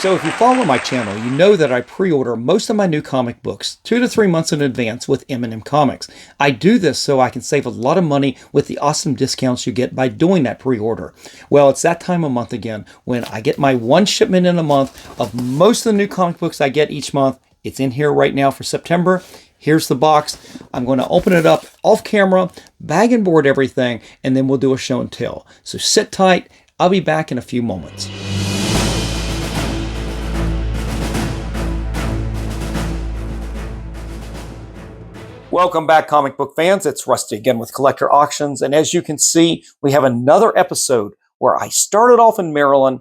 So if you follow my channel, you know that I pre-order most of my new comic books 2 to 3 months in advance with M&M Comics. I do this so I can save a lot of money with the awesome discounts you get by doing that pre-order. Well, it's that time of month again when I get my one shipment in a month of most of the new comic books I get each month. It's in here right now for September. Here's the box. I'm going to open it up off camera, bag and board everything, and then we'll do a show and tell. So sit tight. I'll be back in a few moments. Welcome back, comic book fans. It's Rusty again with Collector Auctions. And as you can see, we have another episode where I started off in Maryland,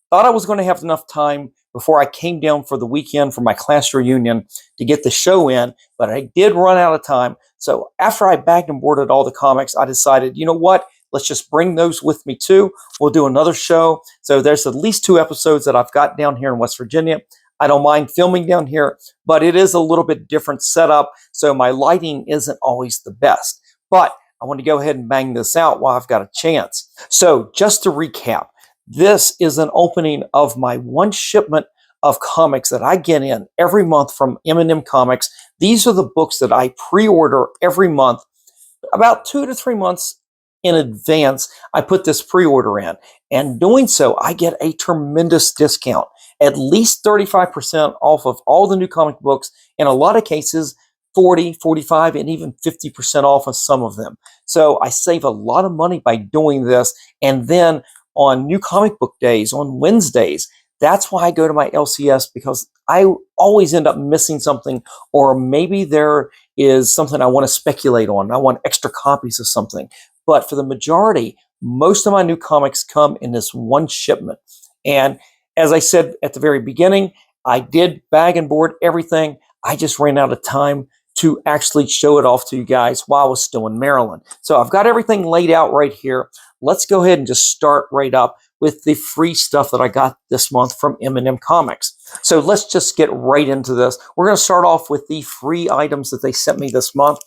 thought I was going to have enough time before I came down for the weekend for my class reunion to get the show in, but I did run out of time. So after I bagged and boarded all the comics, I decided, you know what? Let's just bring those with me too. We'll do another show. So there's at least 2 episodes that I've got down here in West Virginia. I don't mind filming down here, but it is a little bit different setup, so my lighting isn't always the best. But I want to go ahead and bang this out while I've got a chance. So just to recap, this is an opening of my one shipment of comics that I get in every month from M&M Comics. These are the books that I pre-order every month, about 2 to 3 months in advance. I put this pre-order in, and doing so, I get a tremendous discount. At least 35% off of all the new comic books, in a lot of cases, 40, 45, and even 50% off of some of them. So I save a lot of money by doing this. And then on new comic book days, on Wednesdays, that's why I go to my LCS, because I always end up missing something, or maybe there is something I want to speculate on. I want extra copies of something. But for the majority, most of my new comics come in this one shipment. And as I said at the very beginning, I did bag and board everything. I just ran out of time to actually show it off to you guys while I was still in Maryland. So I've got everything laid out right here. Let's go ahead and just start right up with the free stuff that I got this month from M&M Comics. So let's just get right into this. We're going to start off with the free items that they sent me this month.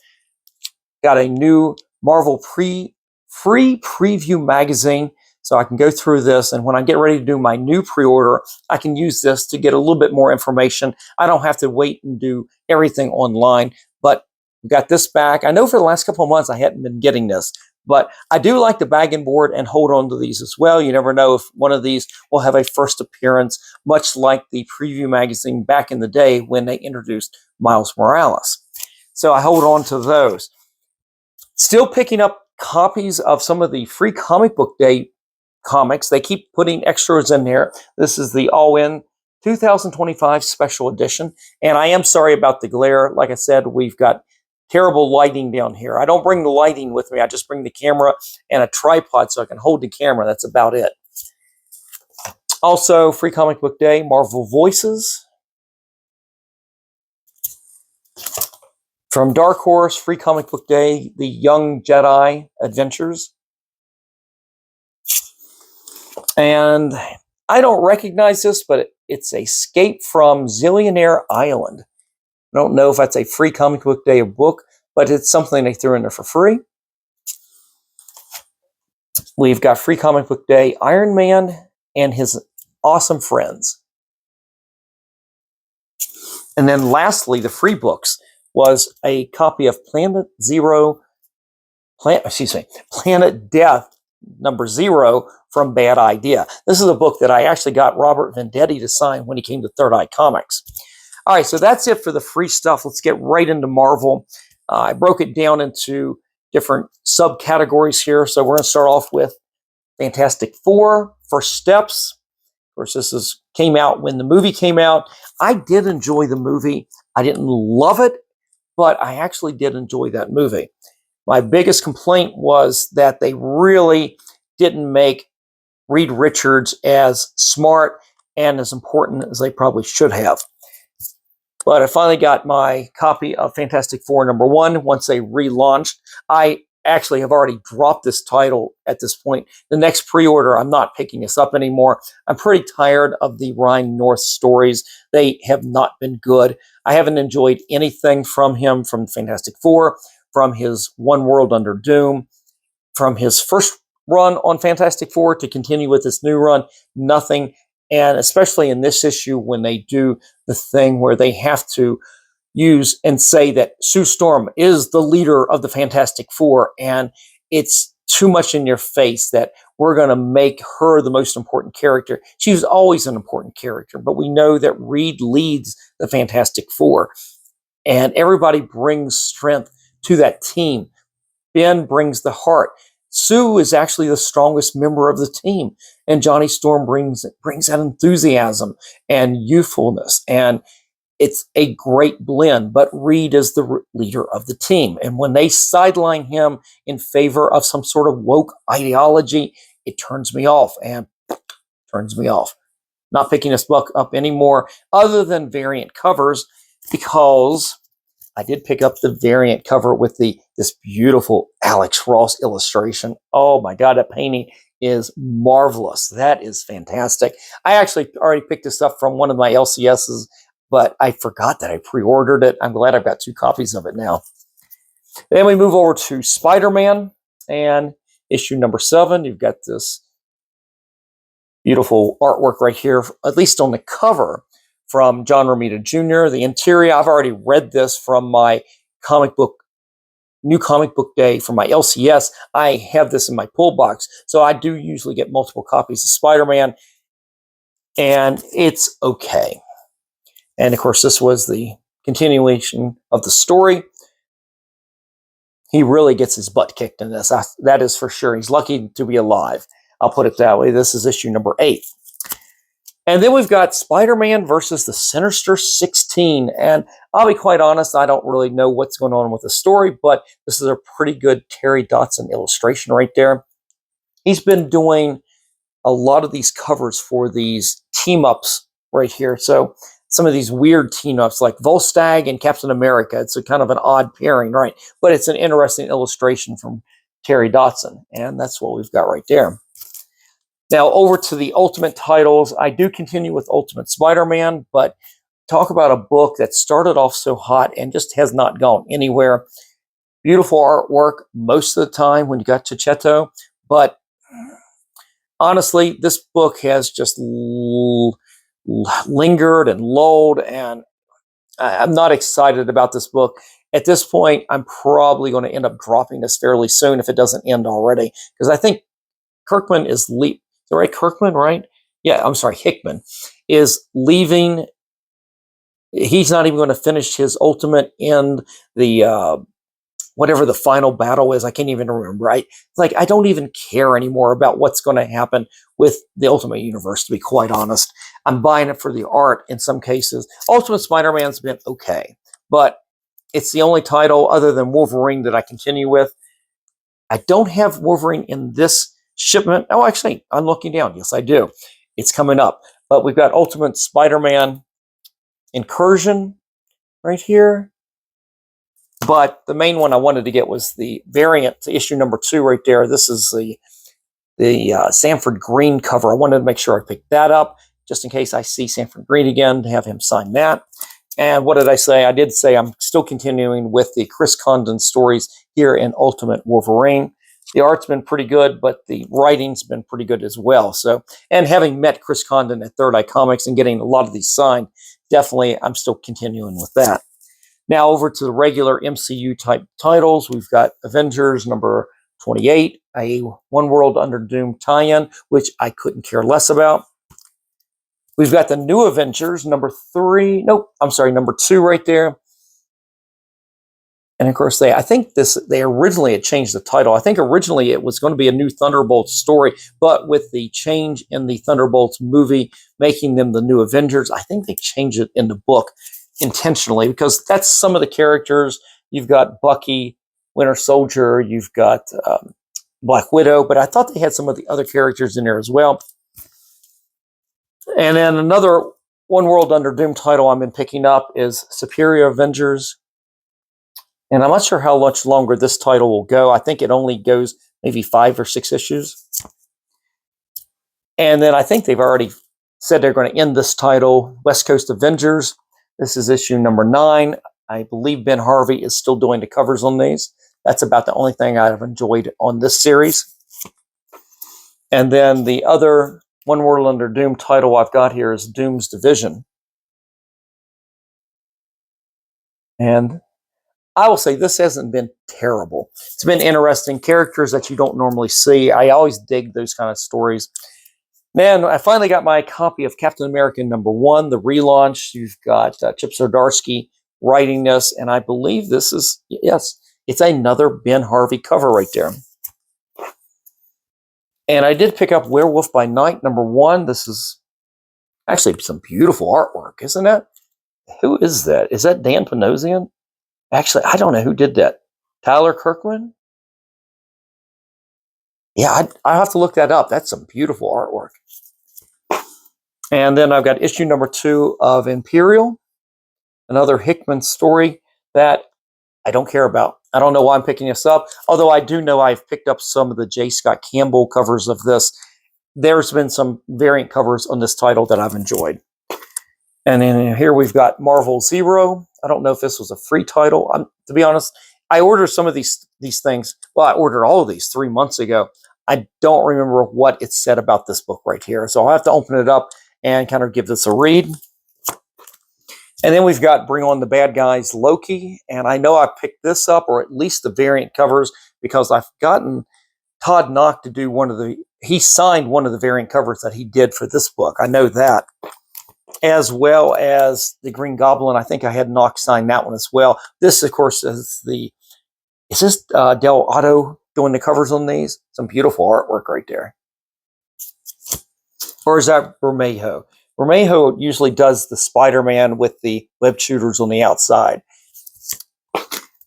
Got a new Marvel free preview magazine. So I can go through this, and when I get ready to do my new pre-order, I can use this to get a little bit more information. I don't have to wait and do everything online, but we got this back. I know for the last couple of months I hadn't been getting this, but I do like to bag and board and hold on to these as well. You never know if one of these will have a first appearance, much like the preview magazine back in the day when they introduced Miles Morales. So I hold on to those. Still picking up copies of some of the free comic book day comics. They keep putting extras in there. This is the all-in 2025 special edition. And I am sorry about the glare. Like I said, we've got terrible lighting down here. I don't bring the lighting with me. I just bring the camera and a tripod so I can hold the camera. That's about it. Also, free comic book day, Marvel Voices. From Dark Horse, free comic book day, The Young Jedi Adventures. And I don't recognize this, but it's Escape from Zillionaire Island. I don't know if that's a free comic book day book, but it's something they threw in there for free. We've got free comic book day, Iron Man and His Awesome Friends. And then lastly, the free books was a copy of Planet Death #0 from Bad Idea. This is a book that I actually got Robert Venditti to sign when he came to Third Eye Comics. All right, so that's it for the free stuff. Let's get right into Marvel. I broke it down into different subcategories here. So we're going to start off with Fantastic Four, First Steps. Of course, this came out when the movie came out. I did enjoy the movie. I didn't love it, but I actually did enjoy that movie. My biggest complaint was that they really didn't make Reed Richards as smart and as important as they probably should have. But I finally got my copy of Fantastic Four #1 once they relaunched. I actually have already dropped this title at this point. The next pre-order, I'm not picking this up anymore. I'm pretty tired of the Ryan North stories. They have not been good. I haven't enjoyed anything from him from Fantastic Four, from his One World Under Doom, from his first run on Fantastic Four to continue with this new run. Nothing And especially in this issue, when they do the thing where they have to use and say that Sue Storm is the leader of the Fantastic Four, and it's too much in your face that we're going to make her the most important character. She was always an important character, but we know that Reed leads the Fantastic Four, and everybody brings strength to that team. Ben brings the heart. Sue is actually the strongest member of the team, and Johnny Storm brings that enthusiasm and youthfulness, and it's a great blend. But Reed is the leader of the team, and when they sideline him in favor of some sort of woke ideology, it turns me off. Not picking this book up anymore, other than variant covers, because I did pick up the variant cover with this beautiful Alex Ross illustration. Oh my God, that painting is marvelous. That is fantastic. I actually already picked this up from one of my LCSs, but I forgot that I pre-ordered it. I'm glad I've got 2 copies of it now. Then we move over to Spider-Man, and issue number 7. You've got this beautiful artwork right here, at least on the cover, from John Romita Jr. The interior, I've already read this from my new comic book day from my LCS. I have this in my pull box, so I do usually get multiple copies of Spider-Man, and it's okay. And of course, this was the continuation of the story. He really gets his butt kicked in this. That is for sure. He's lucky to be alive. I'll put it that way. This is issue number 8. And then we've got Spider-Man versus the Sinister 16. And I'll be quite honest, I don't really know what's going on with the story, but this is a pretty good Terry Dodson illustration right there. He's been doing a lot of these covers for these team-ups right here. So some of these weird team-ups like Volstagg and Captain America. It's a kind of an odd pairing, right? But it's an interesting illustration from Terry Dodson. And that's what we've got right there. Now, over to the Ultimate titles. I do continue with Ultimate Spider-Man, but talk about a book that started off so hot and just has not gone anywhere. Beautiful artwork most of the time when you got Tissot, but honestly, this book has just lingered and lulled, and I'm not excited about this book. At this point, I'm probably going to end up dropping this fairly soon if it doesn't end already, because I think Kirkman is Kirkman, right? Yeah, I'm sorry, Hickman is leaving. He's not even going to finish his Ultimate in the whatever the final battle is. I can't even remember. Right? Like, I don't even care anymore about what's going to happen with the Ultimate Universe, to be quite honest. I'm buying it for the art in some cases. Ultimate Spider-Man's been okay, but it's the only title other than Wolverine that I continue with. I don't have Wolverine in this shipment. Oh, actually, I'm looking down. Yes, I do. It's coming up. But we've got Ultimate Spider-Man Incursion right here. But the main one I wanted to get was the variant to issue number 2 right there. This is the Sanford Green cover. I wanted to make sure I picked that up, just in case I see Sanford Green again, to have him sign that. And what did I say? I did say I'm still continuing with the Chris Condon stories here in Ultimate Wolverine. The art's been pretty good, but the writing's been pretty good as well. So, and having met Chris Condon at Third Eye Comics and getting a lot of these signed, definitely I'm still continuing with that. Now over to the regular MCU type titles. We've got Avengers number 28, a One World Under Doom tie-in, which I couldn't care less about. We've got the New Avengers number 2 right there. And of course, I think they originally had changed the title. I think originally it was going to be a new Thunderbolts story, but with the change in the Thunderbolts movie, making them the New Avengers, I think they changed it in the book intentionally, because that's some of the characters. You've got Bucky, Winter Soldier, you've got Black Widow, but I thought they had some of the other characters in there as well. And then another One World Under Doom title I've been picking up is Superior Avengers. And I'm not sure how much longer this title will go. I think it only goes maybe 5 or 6 issues. And then I think they've already said they're going to end this title, West Coast Avengers. This is issue number 9. I believe Ben Harvey is still doing the covers on these. That's about the only thing I've enjoyed on this series. And then the other One World Under Doom title I've got here is Doom's Division. And I will say this hasn't been terrible. It's been interesting. Characters that you don't normally see. I always dig those kind of stories. Man, I finally got my copy of Captain America #1, the relaunch. You've got Chip Zdarsky writing this, and I believe this is, yes, it's another Ben Harvey cover right there. And I did pick up Werewolf by Night #1. This is actually some beautiful artwork, isn't it? Who is that? Is that Dan Panosian? Actually, I don't know who did that. Tyler Kirkman? Yeah, I have to look that up. That's some beautiful artwork. And then I've got issue #2 of Imperial, another Hickman story that I don't care about. I don't know why I'm picking this up, although I do know I've picked up some of the J. Scott Campbell covers of this. There's been some variant covers on this title that I've enjoyed. And then here we've got Marvel Zero. I don't know if this was a free title. To be honest, I ordered some of these things. Well, I ordered all of these 3 months ago. I don't remember what it said about this book right here. So I'll have to open it up and kind of give this a read. And then we've got Bring On the Bad Guys Loki. And I know I picked this up, or at least the variant covers, because I've gotten Todd Knock to do he signed one of the variant covers that he did for this book. I know that. As well as the Green Goblin. I think I had Knock sign that one as well. This, of course, is this Del Otto doing the covers on these? Some beautiful artwork right there. Or is that Bermejo? Bermejo usually does the Spider-Man with the web shooters on the outside.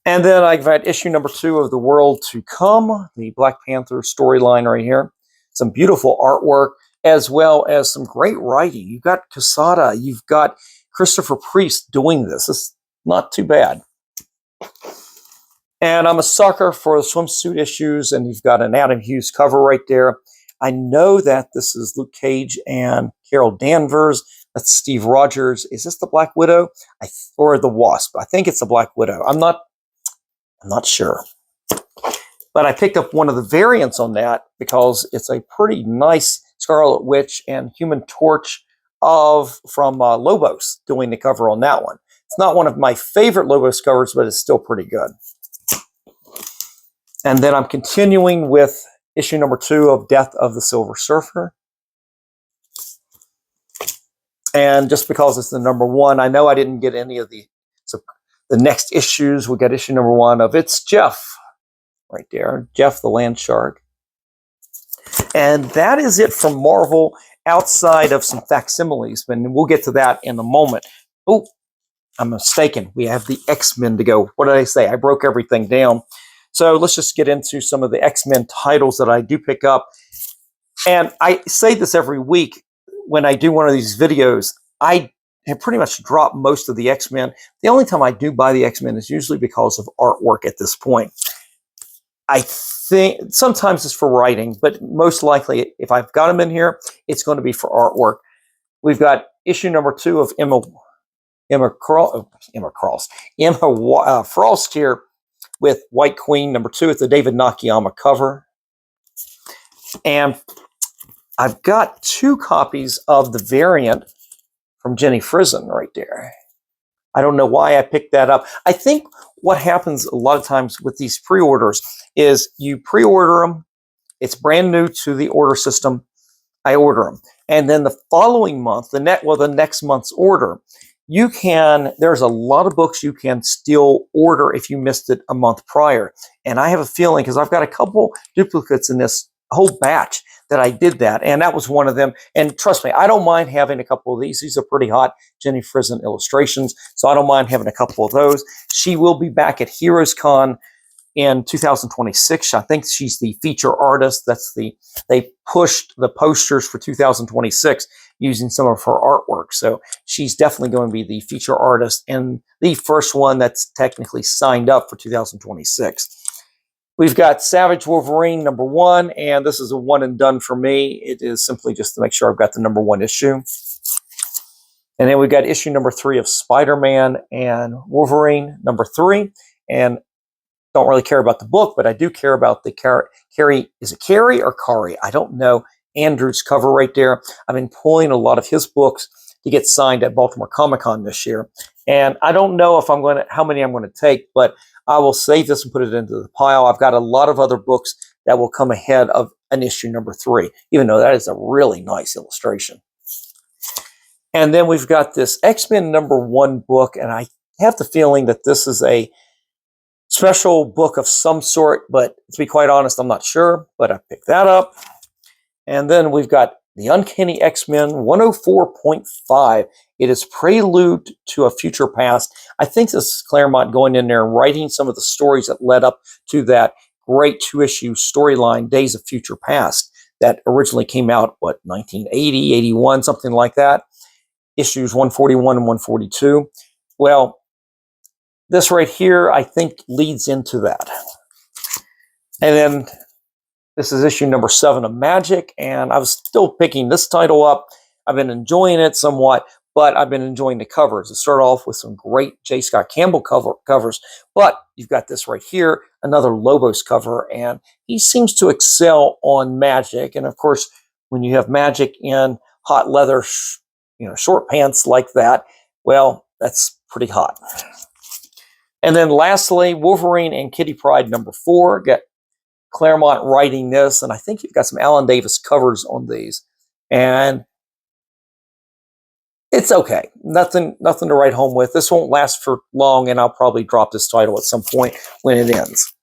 And then I've got issue #2 of The World to Come, the Black Panther storyline right here. Some beautiful artwork, as well as some great writing. You've got Quesada, you've got Christopher Priest doing this. It's not too bad. And I'm a sucker for the swimsuit issues, and you've got an Adam Hughes cover right there. I know that this is Luke Cage and Carol Danvers. That's Steve Rogers. Is this the Black Widow? Or the Wasp? I think it's the Black Widow. I'm not sure. But I picked up one of the variants on that because it's a pretty nice Scarlet Witch and Human Torch from Lobos doing the cover on that one. It's not one of my favorite Lobos covers, but it's still pretty good. And then I'm continuing with issue #2 of Death of the Silver Surfer. And just because it's the #1, I know I didn't get any of the next issues. We got issue #1 of It's Jeff right there, Jeff the Land Shark. And that is it from Marvel outside of some facsimiles, and we'll get to that in a moment. Oh, I'm mistaken. We have the X-Men to go. What did I say? I broke everything down. So let's just get into some of the X-Men titles that I do pick up. And I say this every week when I do one of these videos. I have pretty much dropped most of the X-Men. The only time I do buy the X-Men is usually because of artwork at this point. I think sometimes it's for writing, but most likely, if I've got them in here, it's going to be for artwork. We've got issue #2 of Emma Frost here with White Queen #2. It's the David Nakayama cover. And I've got 2 copies of the variant from Jenny Frison right there. I don't know why I picked that up. I think what happens a lot of times with these pre-orders is you pre-order them. It's brand new to the order system. I order them. And then the following month, the next month's order, there's a lot of books you can still order if you missed it a month prior. And I have a feeling, because I've got a couple duplicates in this whole batch, that I did that, and that was one of them. And trust me, I don't mind having a couple of these. These are pretty hot Jenny Frison illustrations, so I don't mind having a couple of those. She will be back at Heroes Con in 2026. I think she's the feature artist. They pushed the posters for 2026 using some of her artwork. So she's definitely going to be the feature artist and the first one that's technically signed up for 2026. We've got Savage Wolverine #1, and this is a one and done for me. It is simply just to make sure I've got the #1 issue. And then we've got issue #3 of Spider-Man and Wolverine #3. And don't really care about the book, but I do care about the Carrie. Is it Carrie or Kari? I don't know Andrews cover right there. I've been pulling a lot of his books to get signed at Baltimore Comic-Con this year. And I don't know if how many I'm going to take, but I will save this and put it into the pile. I've got a lot of other books that will come ahead of an issue number 3, even though that is a really nice illustration. And then we've got this X-Men #1 book, and I have the feeling that this is a special book of some sort, but to be quite honest, I'm not sure, but I picked that up. And then we've got the Uncanny X-Men 104.5. It is Prelude to a Future Past. I think this is Claremont going in there and writing some of the stories that led up to that great 2-issue storyline, Days of Future Past, that originally came out, 1980, 81, something like that. Issues 141 and 142. Well, this right here, I think, leads into that. And then this is issue number 7 of Magic, and I was still picking this title up. I've been enjoying it somewhat, but I've been enjoying the covers. It started off with some great J. Scott Campbell covers, but you've got this right here, another Lobos cover, and he seems to excel on Magic. And of course, when you have Magic in hot leather, short pants like that, well, that's pretty hot. And then lastly, Wolverine and Kitty Pryde #4. Got Claremont writing this, and I think you've got some Alan Davis covers on these. And it's okay. Nothing to write home with. This won't last for long, and I'll probably drop this title at some point when it ends.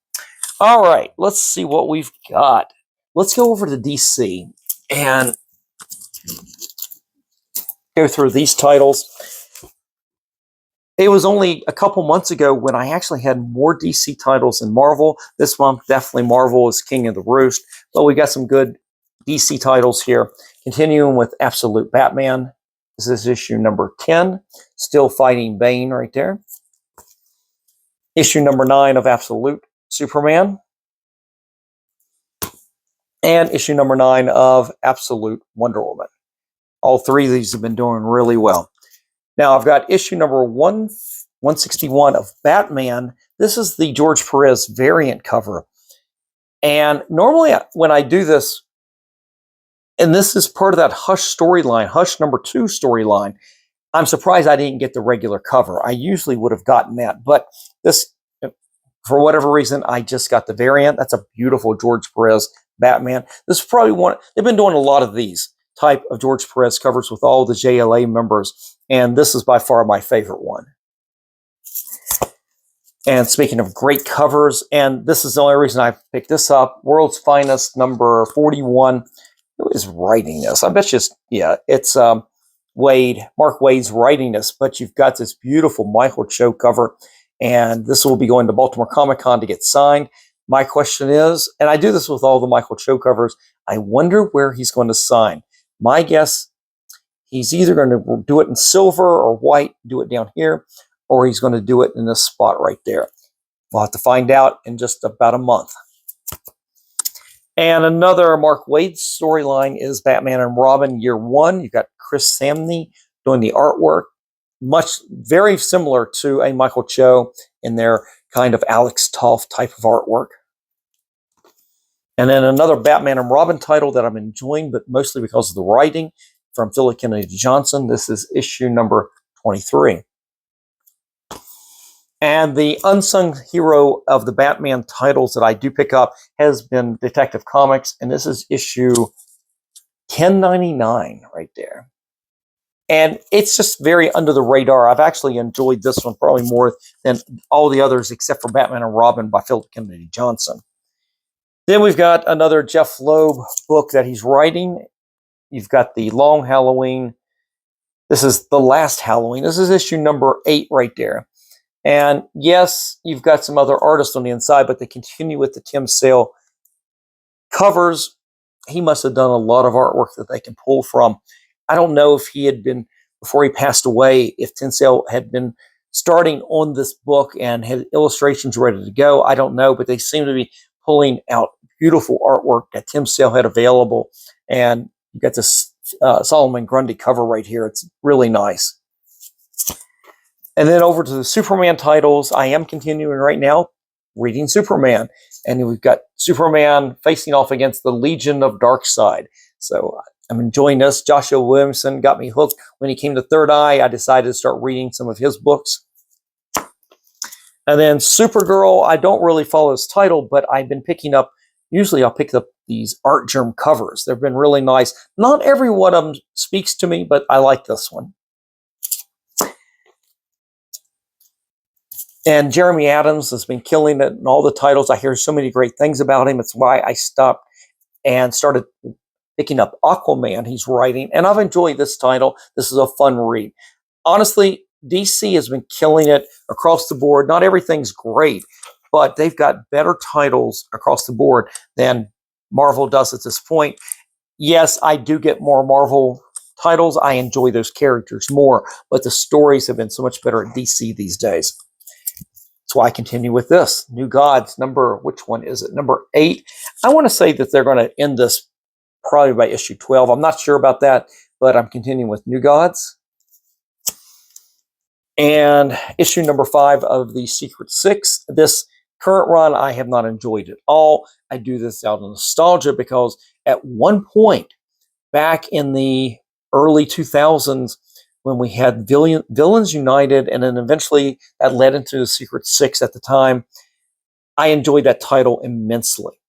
All right, let's see what we've got. Let's go over to DC and go through these titles. It was only a couple months ago when I actually had more DC titles than Marvel. This month, definitely Marvel is king of the roost, but we got some good DC titles here. Continuing with Absolute Batman. This is issue number 10, still fighting Bane right there. Issue number 9 of Absolute Superman. And issue number 9 of Absolute Wonder Woman. All 3 of these have been doing really well. Now, I've got issue number 161 of Batman. This is the George Perez variant cover. And normally when I do this, and this is part of that Hush storyline, Hush #2 storyline, I'm surprised I didn't get the regular cover. I usually would have gotten that. But this, for whatever reason, I just got the variant. That's a beautiful George Perez Batman. This is probably one, they've been doing a lot of these type of George Perez covers with all the JLA members, and this is by far my favorite one. And speaking of great covers, and this is the only reason I picked this up, World's Finest number 41. Who is writing this? I bet you it's Wade, Mark Wade's writing this, but you've got this beautiful Michael Cho cover, and this will be going to Baltimore Comic-Con to get signed. My question is, and I do this with all the Michael Cho covers, I wonder where he's going to sign. My guess, he's either going to do it in silver or white, do it down here, or he's going to do it in this spot right there. We'll have to find out in just about a month. And another Mark Waid storyline is Batman and Robin Year 1. You've got Chris Samney doing the artwork, very similar to a Michael Cho in their kind of Alex Toth type of artwork. And then another Batman and Robin title that I'm enjoying, but mostly because of the writing, from Philip Kennedy Johnson. This is issue number 23. And the unsung hero of the Batman titles that I do pick up has been Detective Comics, and this is issue 1099 right there. And it's just very under the radar. I've actually enjoyed this one probably more than all the others except for Batman and Robin by Philip Kennedy Johnson. Then we've got another Jeff Loeb book that he's writing. You've got the Long Halloween. This is the last Halloween. This is issue number 8 right there. And yes, you've got some other artists on the inside, but they continue with the Tim Sale covers. He must have done a lot of artwork that they can pull from. I don't know if he had been, before he passed away, if Tim Sale had been starting on this book and had illustrations ready to go. I don't know, but they seem to be pulling out beautiful artwork that Tim Sale had available. And you got this Solomon Grundy cover right here. It's really nice. And then over to the Superman titles. I am continuing right now reading Superman. And we've got Superman facing off against the Legion of Darkseid. So I'm enjoying this. Joshua Williamson got me hooked. When he came to Third Eye, I decided to start reading some of his books. And then Supergirl, I don't really follow his title, but I've been picking up, usually I'll pick up these art germ covers. They've been really nice. Not every one of them speaks to me, but I like this one. And Jeremy Adams has been killing it in all the titles. I hear so many great things about him. It's why I stopped and started picking up Aquaman he's writing. And I've enjoyed this title. This is a fun read. Honestly, DC has been killing it across the board. Not everything's great, but they've got better titles across the board than Marvel does at this point. Yes, I do get more Marvel titles. I enjoy those characters more, but the stories have been so much better at DC these days. That's why I continue with this. New Gods, which one is it? Number 8. I want to say that they're going to end this probably by issue 12. I'm not sure about that, but I'm continuing with New Gods. And issue number 5 of the Secret Six. This current run, I have not enjoyed at all. I do this out of nostalgia because at one point, back in the early 2000s, when we had Villains United, and then eventually that led into the Secret Six at the time, I enjoyed that title immensely.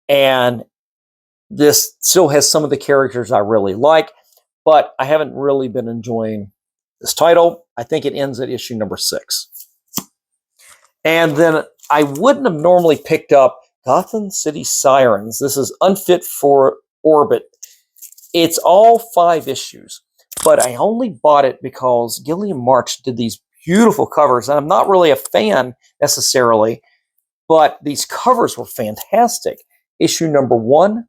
And this still has some of the characters I really like, but I haven't really been enjoying this title. I think it ends at issue number 6. And then I wouldn't have normally picked up Gotham City Sirens. This is Unfit for Orbit. It's all 5 issues, but I only bought it because Gilliam March did these beautiful covers. And I'm not really a fan necessarily, but these covers were fantastic. Issue number 1,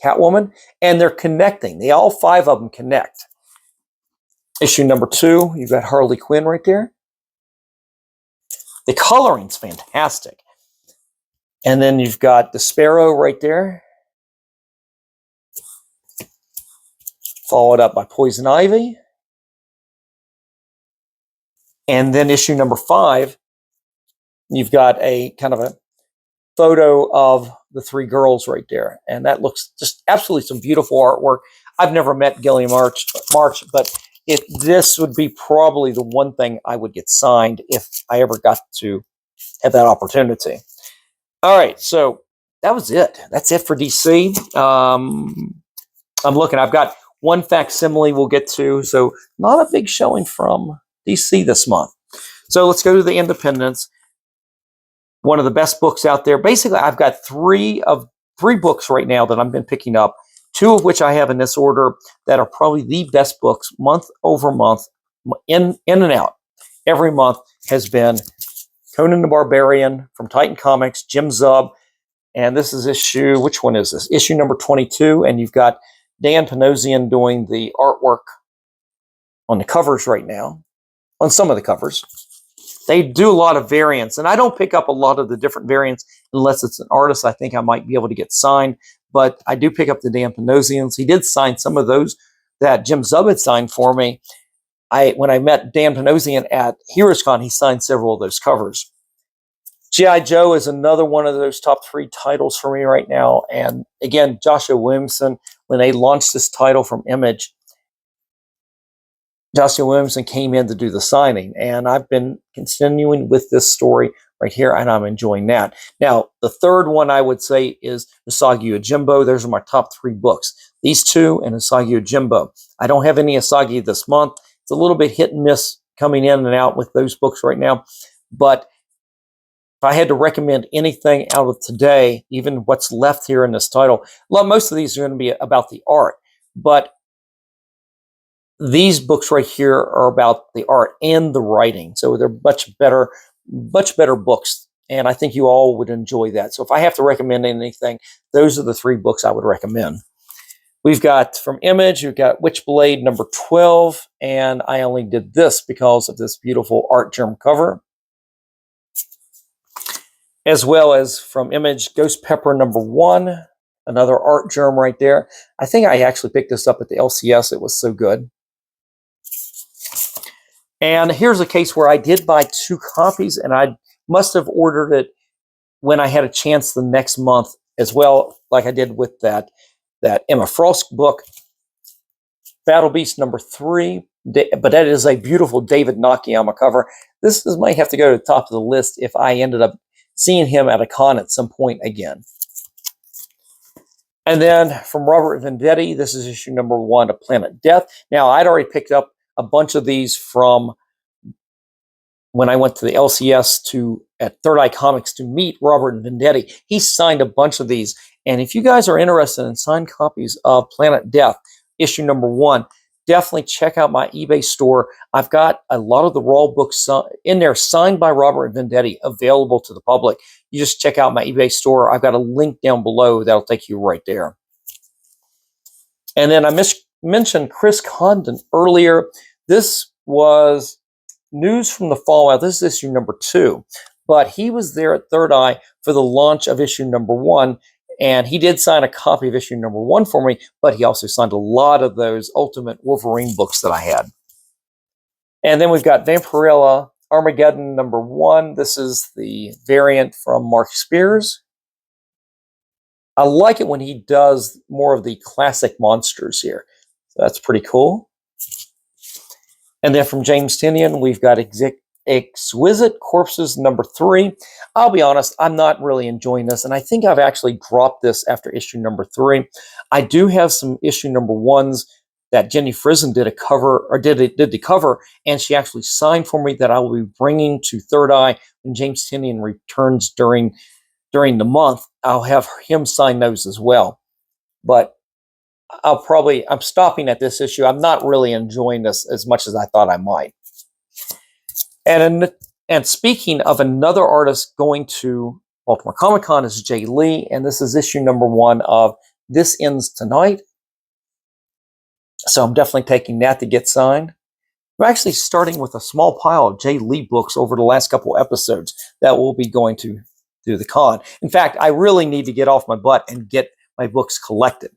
Catwoman, and they're connecting. All 5 of them connect. Issue number 2, you've got Harley Quinn right there. The coloring's fantastic. And then you've got the Sparrow right there. Followed up by Poison Ivy. And then issue number 5, you've got a kind of a photo of the 3 girls right there. And that looks just absolutely some beautiful artwork. I've never met Gilliam March, but this would be probably the one thing I would get signed if I ever got to have that opportunity. All right, so that was it. That's it for DC. I'm looking. I've got one facsimile we'll get to, so not a big showing from DC this month. So let's go to the independents. One of the best books out there. Basically, I've got three books right now that I've been picking up, 2 of which I have in this order that are probably the best books month over month, in and out. Every month has been Conan the Barbarian from Titan Comics, Jim Zub, and this is issue, which one is this? Issue number 22, and you've got Dan Panosian doing the artwork on the covers right now, on some of the covers. They do a lot of variants, and I don't pick up a lot of the different variants unless it's an artist I think I might be able to get signed, but I do pick up the Dan Panosians. He did sign some of those that Jim Zub had signed for me. When I met Dan Panosian at HeroesCon, he signed several of those covers. G.I. Joe is another one of those top 3 titles for me right now. And again, Joshua Williamson, when they launched this title from Image, Joshua Williamson came in to do the signing. And I've been continuing with this story right here, and I'm enjoying that. Now, the third one I would say is Usagi Yojimbo. Those are my top 3 books. These 2 and Usagi Yojimbo. I don't have any Usagi this month. It's a little bit hit and miss coming in and out with those books right now. But if I had to recommend anything out of today, even what's left here in this title, most of these are going to be about the art. But these books right here are about the art and the writing. So they're much better books. And I think you all would enjoy that. So if I have to recommend anything, those are the 3 books I would recommend. We've got from Image, we've got Witchblade number 12. And I only did this because of this beautiful art germ cover. As well as from Image, Ghost Pepper number 1. Another art germ right there. I think I actually picked this up at the LCS. It was so good. And here's a case where I did buy 2 copies, and I must have ordered it when I had a chance the next month as well, like I did with that that Emma Frost book, Battle Beast number 3, but that is a beautiful David Nakayama cover. This might have to go to the top of the list if I ended up seeing him at a con at some point again. And then from Robert Venditti, this is issue number 1 of Planet Death. Now, I'd already picked up a bunch of these from when I went to the LCS at Third Eye Comics to meet Robert Venditti. He signed a bunch of these. And if you guys are interested in signed copies of Planet Death, issue number 1, definitely check out my eBay store. I've got a lot of the raw books in there signed by Robert Venditti available to the public. You just check out my eBay store. I've got a link down below that'll take you right there. And then I mentioned Chris Condon earlier. This was news from the Fallout. This is issue number 2. But he was there at Third Eye for the launch of issue number 1. And he did sign a copy of issue number 1 for me, but he also signed a lot of those Ultimate Wolverine books that I had. And then we've got Vampirella Armageddon number 1. This is the variant from Mark Spears. I like it when he does more of the classic monsters here. So that's pretty cool. And then from James Tynion, we've got Exquisite Corpses number 3. I'll be honest, I'm not really enjoying this, and I think I've actually dropped this after issue number 3. I do have some issue number 1s that Jenny Frison did the cover, and she actually signed for me that I will be bringing to Third Eye when James Tynion returns during the month. I'll have him sign those as well. But I'm stopping at this issue. I'm not really enjoying this as much as I thought I might. And speaking of another artist going to Baltimore Comic Con is Jay Lee, and this is issue number 1 of This Ends Tonight. So I'm definitely taking that to get signed. We're actually starting with a small pile of Jay Lee books over the last couple episodes that will be going to the con. In fact, I really need to get off my butt and get my books collected.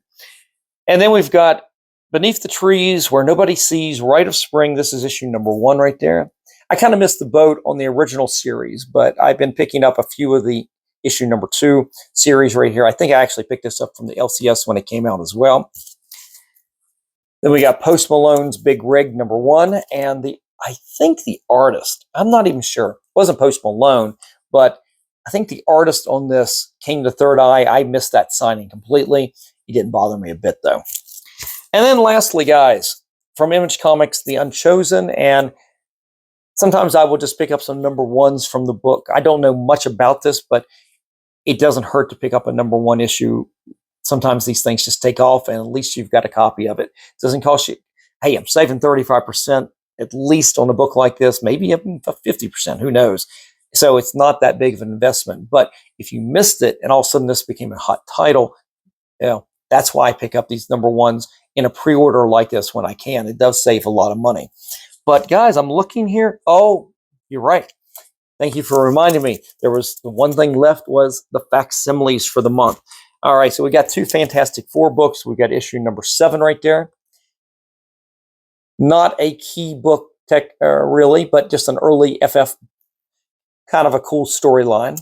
And then we've got Beneath the Trees, Where Nobody Sees, Rite of Spring. This is issue number 1 right there. I kind of missed the boat on the original series, but I've been picking up a few of the issue number 2 series right here. I think I actually picked this up from the LCS when it came out as well. Then we got Post Malone's Big Rig number 1, and I think the artist, I'm not even sure, it wasn't Post Malone, but I think the artist on this came to Third Eye. I missed that signing completely. He didn't bother me a bit, though. And then lastly, guys, from Image Comics, The Unchosen, and sometimes I will just pick up some number 1s from the book. I don't know much about this, but it doesn't hurt to pick up a number 1 issue. Sometimes these things just take off, and at least you've got a copy of it. It doesn't cost you, hey, I'm saving 35% at least on a book like this, maybe even 50%, who knows? So it's not that big of an investment. But if you missed it and all of a sudden this became a hot title, that's why I pick up these number 1s in a pre-order like this when I can. It does save a lot of money. But guys, I'm looking here. Oh, you're right. Thank you for reminding me. There was the one thing left was the facsimiles for the month. All right, so we got 2 Fantastic Four books. We got issue number 7 right there. Not a key book really, but just an early FF, kind of a cool storyline.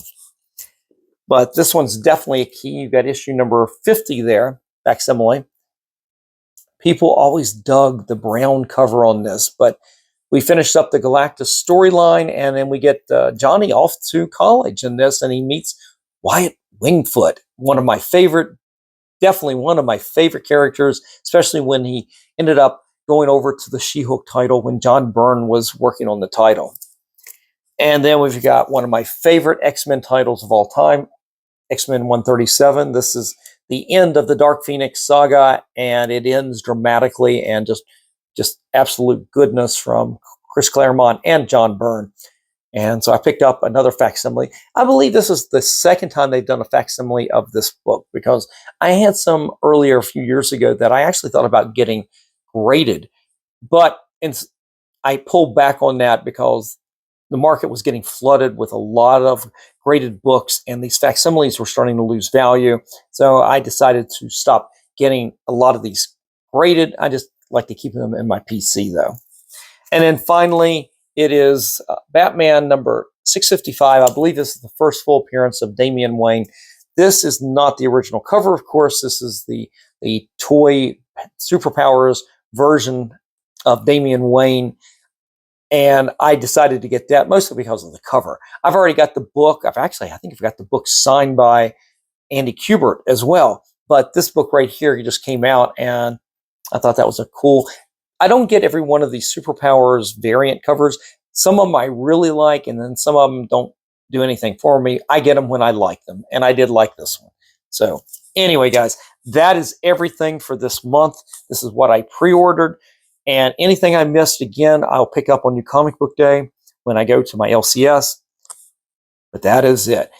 But this one's definitely a key. You got issue number 50 there, facsimile. People always dug the brown cover on this, but we finished up the Galactus storyline, and then we get Johnny off to college in this, and he meets Wyatt Wingfoot, definitely one of my favorite characters, especially when he ended up going over to the She-Hulk title when John Byrne was working on the title. And then we've got one of my favorite X-Men titles of all time, X-Men 137. This is the end of the Dark Phoenix saga, and it ends dramatically and just absolute goodness from Chris Claremont and John Byrne. And so I picked up another facsimile. I believe this is the second time they've done a facsimile of this book, because I had some earlier a few years ago that I actually thought about getting graded, but I pulled back on that because the market was getting flooded with a lot of graded books, and these facsimiles were starting to lose value. So I decided to stop getting a lot of these graded. I just like to keep them in my PC, though. And then finally, it is Batman number 655. I believe this is the first full appearance of Damian Wayne. This is not the original cover, of course. This is the toy Superpowers version of Damian Wayne. And I decided to get that mostly because of the cover. I've already got the book. I think I've got the book signed by Andy Kubert as well. But this book right here just came out, and I thought that was a cool. I don't get every one of these Superpowers variant covers. Some of them I really like, and then some of them don't do anything for me. I get them when I like them, and I did like this one. So anyway, guys, that is everything for this month. This is what I pre-ordered. And anything I missed, again, I'll pick up on New Comic Book Day when I go to my LCS. But that is it.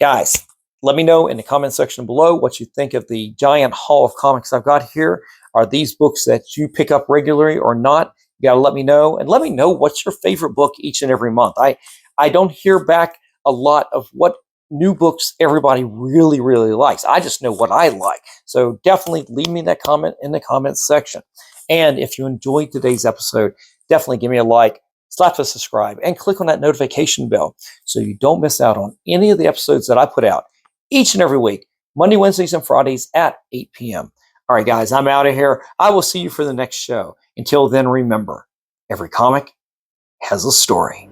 Guys, let me know in the comment section below what you think of the giant haul of comics I've got here. Are these books that you pick up regularly or not? You got to let me know. And let me know what's your favorite book each and every month. I don't hear back a lot of what new books everybody really, really likes. I just know what I like. So definitely leave me that comment in the comments section. And if you enjoyed today's episode, definitely give me a like, slap a subscribe, and click on that notification bell so you don't miss out on any of the episodes that I put out each and every week, Monday, Wednesdays, and Fridays at 8 p.m. All right, guys, I'm out of here. I will see you for the next show. Until then, remember, every comic has a story.